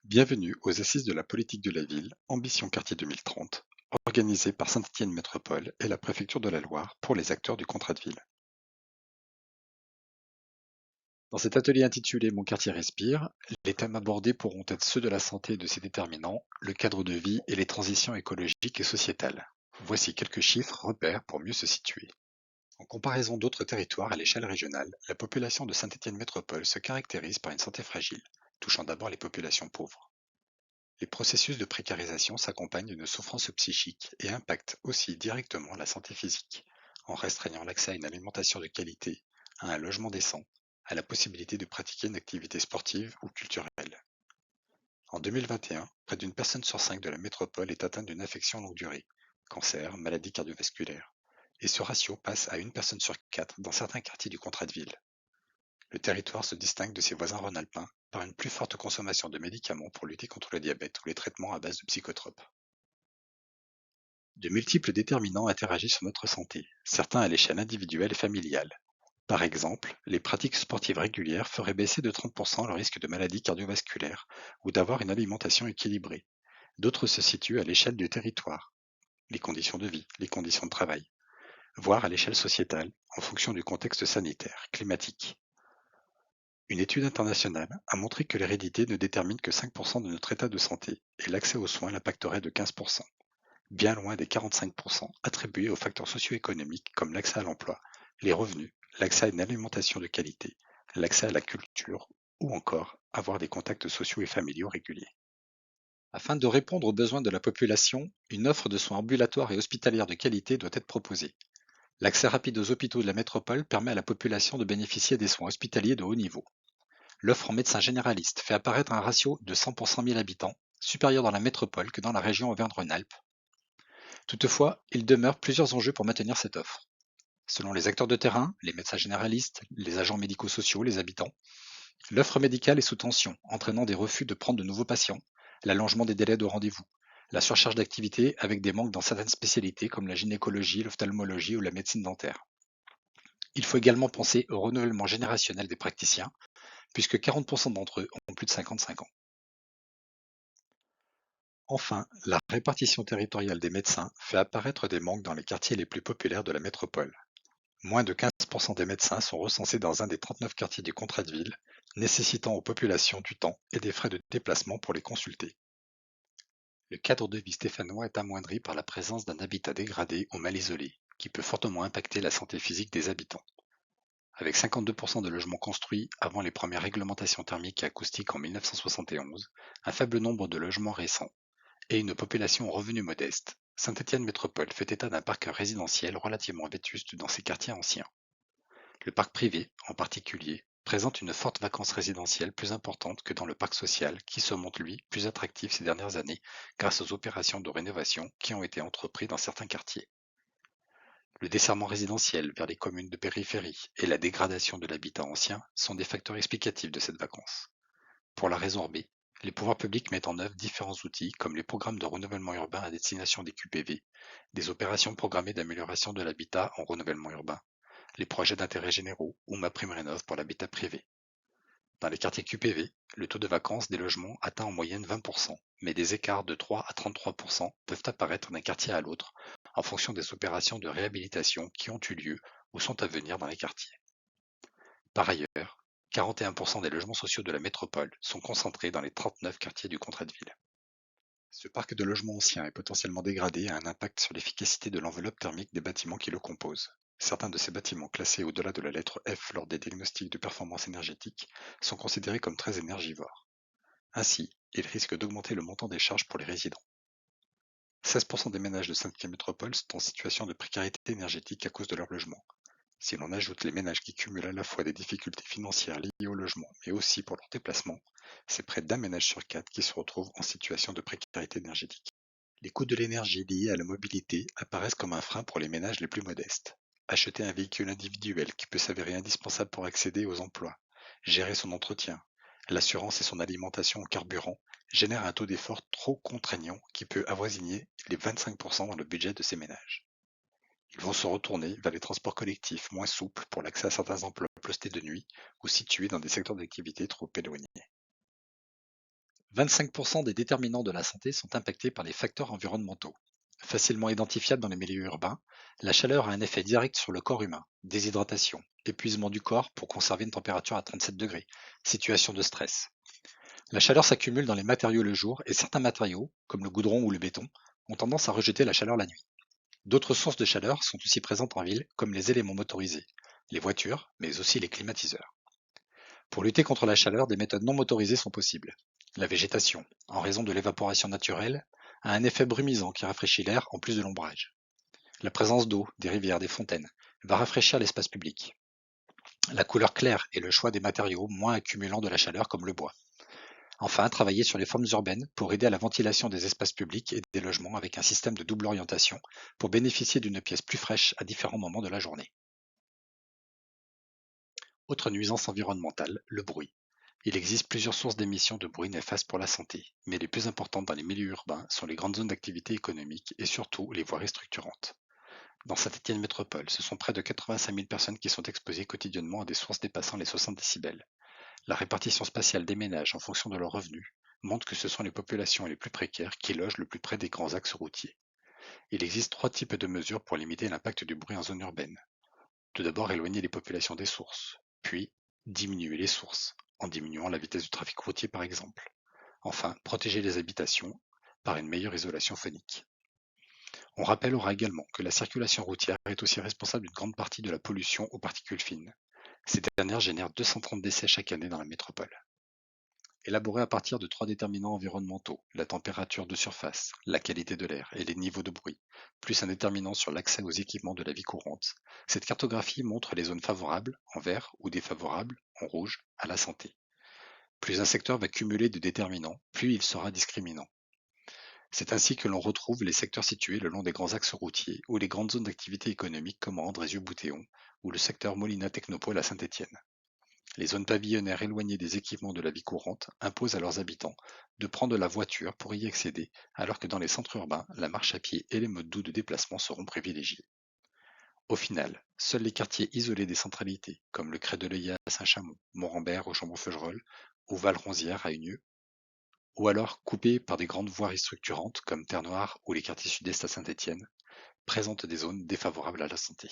Bienvenue aux Assises de la politique de la ville, Ambition Quartier 2030, organisées par Saint-Étienne Métropole et la préfecture de la Loire pour les acteurs du contrat de ville. Dans cet atelier intitulé Mon quartier respire, les thèmes abordés pourront être ceux de la santé et de ses déterminants, le cadre de vie et les transitions écologiques et sociétales. Voici quelques chiffres repères pour mieux se situer. En comparaison d'autres territoires à l'échelle régionale, la population de Saint-Étienne Métropole se caractérise par une santé fragile, touchant d'abord les populations pauvres. Les processus de précarisation s'accompagnent d'une souffrance psychique et impactent aussi directement la santé physique, en restreignant l'accès à une alimentation de qualité, à un logement décent, à la possibilité de pratiquer une activité sportive ou culturelle. En 2021, près d'une personne sur 5 de la métropole est atteinte d'une affection longue durée, cancer, maladie cardiovasculaire, et ce ratio passe à une personne sur 4 dans certains quartiers du contrat de ville. Le territoire se distingue de ses voisins rhône-alpins par une plus forte consommation de médicaments pour lutter contre le diabète ou les traitements à base de psychotropes. De multiples déterminants interagissent sur notre santé, certains à l'échelle individuelle et familiale. Par exemple, les pratiques sportives régulières feraient baisser de 30% le risque de maladies cardiovasculaires ou d'avoir une alimentation équilibrée. D'autres se situent à l'échelle du territoire, les conditions de vie, les conditions de travail, voire à l'échelle sociétale, en fonction du contexte sanitaire, climatique. Une étude internationale a montré que l'hérédité ne détermine que 5% de notre état de santé et l'accès aux soins l'impacterait de 15%, bien loin des 45% attribués aux facteurs socio-économiques comme l'accès à l'emploi, les revenus, l'accès à une alimentation de qualité, l'accès à la culture ou encore avoir des contacts sociaux et familiaux réguliers. Afin de répondre aux besoins de la population, une offre de soins ambulatoires et hospitalières de qualité doit être proposée. L'accès rapide aux hôpitaux de la métropole permet à la population de bénéficier des soins hospitaliers de haut niveau. L'offre en médecins généralistes fait apparaître un ratio de 100 pour 100 000 habitants, supérieur dans la métropole que dans la région Auvergne-Rhône-Alpes. Toutefois, il demeure plusieurs enjeux pour maintenir cette offre. Selon les acteurs de terrain, les médecins généralistes, les agents médico-sociaux, les habitants, l'offre médicale est sous tension, entraînant des refus de prendre de nouveaux patients, l'allongement des délais de rendez-vous, la surcharge d'activité avec des manques dans certaines spécialités comme la gynécologie, l'ophtalmologie ou la médecine dentaire. Il faut également penser au renouvellement générationnel des praticiens, puisque 40% d'entre eux ont plus de 55 ans. Enfin, la répartition territoriale des médecins fait apparaître des manques dans les quartiers les plus populaires de la métropole. Moins de 15% des médecins sont recensés dans un des 39 quartiers du contrat de ville, nécessitant aux populations du temps et des frais de déplacement pour les consulter. Le cadre de vie stéphanois est amoindri par la présence d'un habitat dégradé ou mal isolé, qui peut fortement impacter la santé physique des habitants. Avec 52% de logements construits avant les premières réglementations thermiques et acoustiques en 1971, un faible nombre de logements récents et une population aux revenus modestes, Saint-Étienne Métropole fait état d'un parc résidentiel relativement vétuste dans ses quartiers anciens. Le parc privé, en particulier, présente une forte vacance résidentielle plus importante que dans le parc social qui se montre lui plus attractif ces dernières années grâce aux opérations de rénovation qui ont été entreprises dans certains quartiers. Le desserrement résidentiel vers les communes de périphérie et la dégradation de l'habitat ancien sont des facteurs explicatifs de cette vacance. Pour la résorber, les pouvoirs publics mettent en œuvre différents outils comme les programmes de renouvellement urbain à destination des QPV, des opérations programmées d'amélioration de l'habitat en renouvellement urbain, les projets d'intérêt généraux ou MaPrimeRénov' pour l'habitat privé. Dans les quartiers QPV, le taux de vacance des logements atteint en moyenne 20%, mais des écarts de 3 à 33% peuvent apparaître d'un quartier à l'autre en fonction des opérations de réhabilitation qui ont eu lieu ou sont à venir dans les quartiers. Par ailleurs, 41% des logements sociaux de la métropole sont concentrés dans les 39 quartiers du contrat de ville. Ce parc de logements anciens et potentiellement dégradé a un impact sur l'efficacité de l'enveloppe thermique des bâtiments qui le composent. Certains de ces bâtiments classés au-delà de la lettre F lors des diagnostics de performance énergétique sont considérés comme très énergivores. Ainsi, ils risquent d'augmenter le montant des charges pour les résidents. 16% des ménages de Saint-Étienne Métropole sont en situation de précarité énergétique à cause de leur logement. Si l'on ajoute les ménages qui cumulent à la fois des difficultés financières liées au logement, mais aussi pour leur déplacement, c'est près d'un ménage sur 4 qui se retrouve en situation de précarité énergétique. Les coûts de l'énergie liés à la mobilité apparaissent comme un frein pour les ménages les plus modestes. Acheter un véhicule individuel qui peut s'avérer indispensable pour accéder aux emplois, gérer son entretien, l'assurance et son alimentation en carburant génèrent un taux d'effort trop contraignant qui peut avoisiner les 25% dans le budget de ces ménages. Ils vont se retourner vers les transports collectifs moins souples pour l'accès à certains emplois postés de nuit ou situés dans des secteurs d'activité trop éloignés. 25% des déterminants de la santé sont impactés par les facteurs environnementaux. Facilement identifiable dans les milieux urbains, la chaleur a un effet direct sur le corps humain. Déshydratation, épuisement du corps pour conserver une température à 37 degrés, situation de stress. La chaleur s'accumule dans les matériaux le jour et certains matériaux, comme le goudron ou le béton, ont tendance à rejeter la chaleur la nuit. D'autres sources de chaleur sont aussi présentes en ville, comme les éléments motorisés, les voitures, mais aussi les climatiseurs. Pour lutter contre la chaleur, des méthodes non motorisées sont possibles. La végétation, en raison de l'évaporation naturelle, a un effet brumisant qui rafraîchit l'air en plus de l'ombrage. La présence d'eau, des rivières, des fontaines, va rafraîchir l'espace public. La couleur claire et le choix des matériaux moins accumulant de la chaleur comme le bois. Enfin, travailler sur les formes urbaines pour aider à la ventilation des espaces publics et des logements avec un système de double orientation pour bénéficier d'une pièce plus fraîche à différents moments de la journée. Autre nuisance environnementale, le bruit. Il existe plusieurs sources d'émissions de bruit néfastes pour la santé, mais les plus importantes dans les milieux urbains sont les grandes zones d'activité économique et surtout les voiries structurantes. Dans Saint-Étienne Métropole, ce sont près de 85 000 personnes qui sont exposées quotidiennement à des sources dépassant les 60 décibels. La répartition spatiale des ménages en fonction de leurs revenus montre que ce sont les populations les plus précaires qui logent le plus près des grands axes routiers. Il existe trois types de mesures pour limiter l'impact du bruit en zone urbaine. Tout d'abord, éloigner les populations des sources, puis diminuer les sources, en diminuant la vitesse du trafic routier par exemple. Enfin, protéger les habitations par une meilleure isolation phonique. On rappellera également que la circulation routière est aussi responsable d'une grande partie de la pollution aux particules fines. Ces dernières génèrent 230 décès chaque année dans la métropole. Élaboré à partir de trois déterminants environnementaux, la température de surface, la qualité de l'air et les niveaux de bruit, plus un déterminant sur l'accès aux équipements de la vie courante, cette cartographie montre les zones favorables, en vert, ou défavorables, en rouge, à la santé. Plus un secteur va cumuler de déterminants, plus il sera discriminant. C'est ainsi que l'on retrouve les secteurs situés le long des grands axes routiers ou les grandes zones d'activité économique comme à Andrézieux-Boutéon ou le secteur Molina Technopole à Saint-Étienne. Les zones pavillonnaires éloignées des équipements de la vie courante imposent à leurs habitants de prendre la voiture pour y accéder, alors que dans les centres urbains, la marche à pied et les modes doux de déplacement seront privilégiés. Au final, seuls les quartiers isolés des centralités, comme le Crêt de l'Œillat à Saint-Chamond, Morambert au Chambon-Feugerolles ou Valronzière à Unieux, ou alors coupés par des grandes voiries structurantes comme Terre-Noire ou les quartiers sud-est à Saint-Étienne, présentent des zones défavorables à la santé.